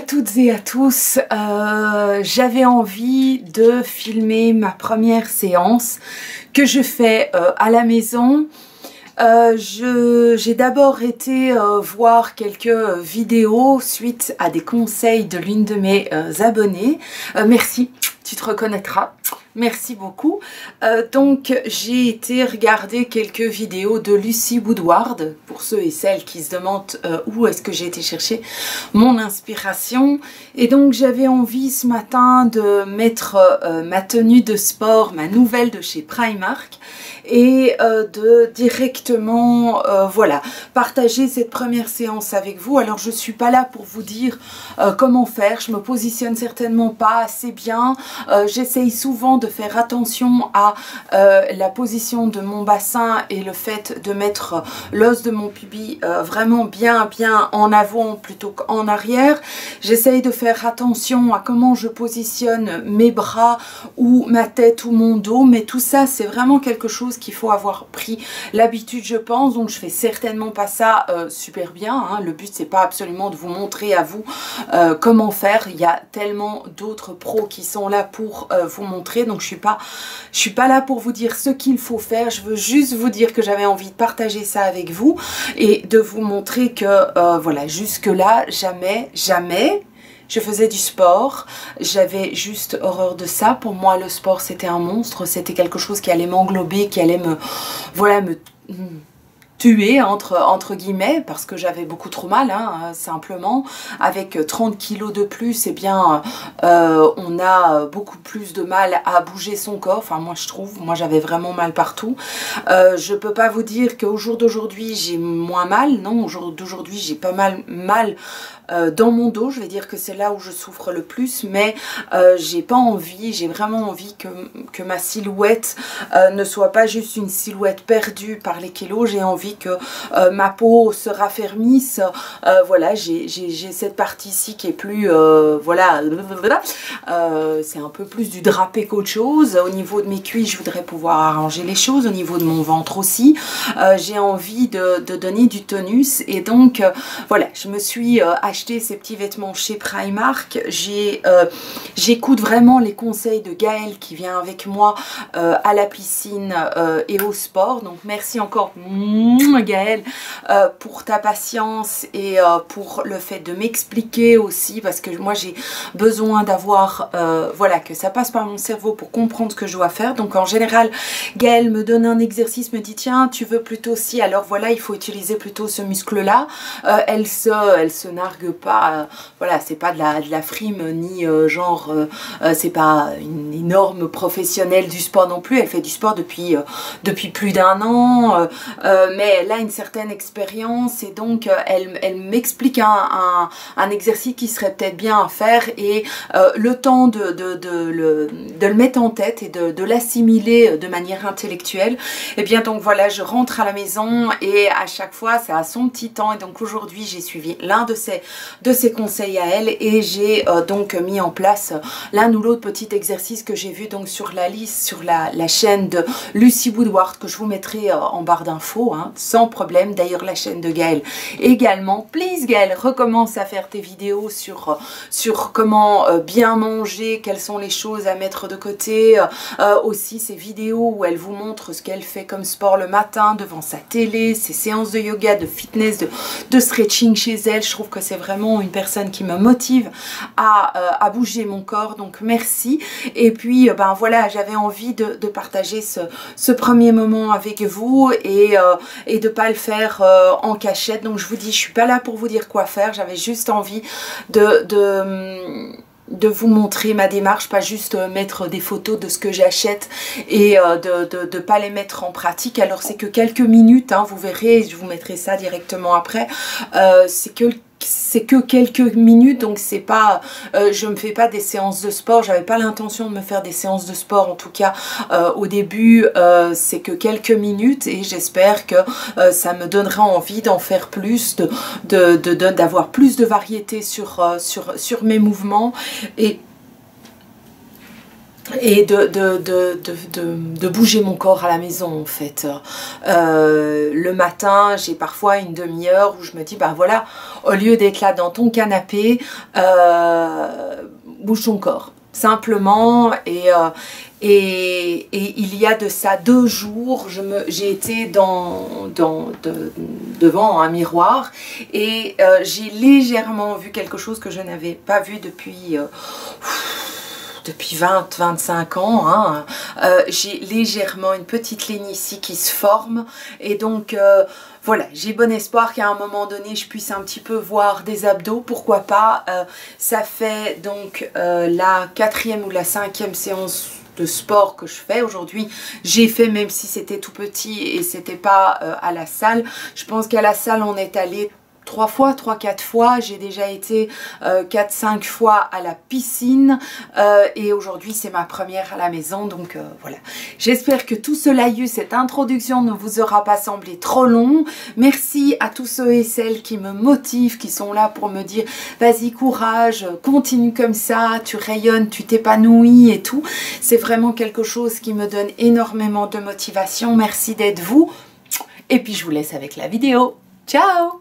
toutes et à tous, j'avais envie de filmer ma première séance que je fais à la maison. J'ai d'abord été voir quelques vidéos suite à des conseils de l'une de mes abonnées. Merci, tu te reconnaîtras. Merci beaucoup. Donc j'ai été regarder quelques vidéos de Lucy Woodward pour ceux et celles qui se demandent où est-ce que j'ai été chercher mon inspiration. Et donc j'avais envie ce matin de mettre ma tenue de sport, ma nouvelle de chez Primark, et de directement voilà, partager cette première séance avec vous. Alors je suis pas là pour vous dire comment faire, je me positionne certainement pas assez bien, j'essaye souvent de faire attention à la position de mon bassin et le fait de mettre l'os de mon pubis vraiment bien en avant plutôt qu'en arrière. J'essaye de faire attention à comment je positionne mes bras ou ma tête ou mon dos, mais tout ça c'est vraiment quelque chose qu'il faut avoir pris l'habitude, je pense. Donc je fais certainement pas ça super bien, hein. Le but c'est pas absolument de vous montrer à vous comment faire, il y a tellement d'autres pros qui sont là pour vous montrer, donc je suis pas là pour vous dire ce qu'il faut faire. Je veux juste vous dire que j'avais envie de partager ça avec vous et de vous montrer que voilà, jusque là jamais je faisais du sport, j'avais juste horreur de ça. Pour moi le sport c'était un monstre, c'était quelque chose qui allait m'englober, qui allait me tuer entre guillemets, parce que j'avais beaucoup trop mal, hein, simplement. Avec 30 kilos de plus, eh bien on a beaucoup plus de mal à bouger son corps. Enfin moi je trouve, moi j'avais vraiment mal partout. Je peux pas vous dire qu'au jour d'aujourd'hui j'ai moins mal, non, au jour d'aujourd'hui j'ai pas mal dans mon dos, je vais dire que c'est là où je souffre le plus, mais j'ai pas envie, j'ai vraiment envie que ma silhouette ne soit pas juste une silhouette perdue par les kilos. J'ai envie que ma peau se raffermisse, voilà, j'ai cette partie ici qui est plus, voilà, c'est un peu plus du drapé qu'autre chose. Au niveau de mes cuisses, je voudrais pouvoir arranger les choses, au niveau de mon ventre aussi, j'ai envie de donner du tonus, et donc voilà, je me suis acheté ces petits vêtements chez Primark. J'écoute vraiment les conseils de Gaëlle qui vient avec moi à la piscine et au sport, donc merci encore Gaëlle pour ta patience et pour le fait de m'expliquer aussi, parce que moi j'ai besoin d'avoir voilà, que ça passe par mon cerveau pour comprendre ce que je dois faire. Donc en général Gaëlle me donne un exercice, me dit tiens tu veux plutôt si, alors voilà, il faut utiliser plutôt ce muscle là. Elle se nargue pas, voilà, c'est pas de la frime ni genre c'est pas une énorme professionnelle du sport non plus. Elle fait du sport depuis plus d'1 an, mais elle a une certaine expérience, et donc elle m'explique un exercice qui serait peut-être bien à faire, et le temps de le mettre en tête et de l'assimiler de manière intellectuelle. Et bien donc voilà, je rentre à la maison et à chaque fois ça a son petit temps, et donc aujourd'hui j'ai suivi l'un de ses conseils à elle, et j'ai donc mis en place l'un ou l'autre petit exercice que j'ai vu donc sur la liste, sur la chaîne de Lucy Woodward, que je vous mettrai en barre d'infos, hein, sans problème. D'ailleurs la chaîne de Gaëlle également. Please Gaëlle, recommence à faire tes vidéos sur comment bien manger, quelles sont les choses à mettre de côté, aussi ces vidéos où elle vous montre ce qu'elle fait comme sport le matin devant sa télé, ses séances de yoga, de fitness, de stretching chez elle. Je trouve que c'est vraiment une personne qui me motive à bouger mon corps, donc merci. Et puis ben voilà, j'avais envie de partager ce premier moment avec vous, et de pas le faire en cachette. Donc je vous dis, je suis pas là pour vous dire quoi faire, j'avais juste envie de vous montrer ma démarche, pas juste mettre des photos de ce que j'achète et de pas les mettre en pratique. Alors c'est que quelques minutes, hein, vous verrez, je vous mettrai ça directement après, c'est que quelques minutes, donc c'est pas, je me fais pas des séances de sport, j'avais pas l'intention de me faire des séances de sport en tout cas au début, c'est que quelques minutes, et j'espère que ça me donnera envie d'en faire plus, d'avoir plus de variété sur mes mouvements, et et de bouger mon corps à la maison en fait. Le matin, j'ai parfois une demi-heure où je me dis, bah voilà, au lieu d'être là dans ton canapé, bouge ton corps. Simplement, et il y a de ça 2 jours, j'ai été devant un miroir et j'ai légèrement vu quelque chose que je n'avais pas vu depuis 20-25 ans, hein. J'ai légèrement une petite ligne ici qui se forme et donc voilà, j'ai bon espoir qu'à un moment donné je puisse un petit peu voir des abdos, pourquoi pas. Ça fait donc la 4e ou la 5e séance de sport que je fais aujourd'hui. J'ai fait, même si c'était tout petit et c'était pas à la salle, je pense qu'à la salle on est allé 3-4 fois, j'ai déjà été 4-5 fois à la piscine et aujourd'hui c'est ma première à la maison, donc voilà. J'espère que tout ce laïus, cette introduction ne vous aura pas semblé trop long. Merci à tous ceux et celles qui me motivent, qui sont là pour me dire vas-y courage, continue comme ça, tu rayonnes, tu t'épanouis et tout. C'est vraiment quelque chose qui me donne énormément de motivation. Merci d'être vous et puis je vous laisse avec la vidéo. Ciao!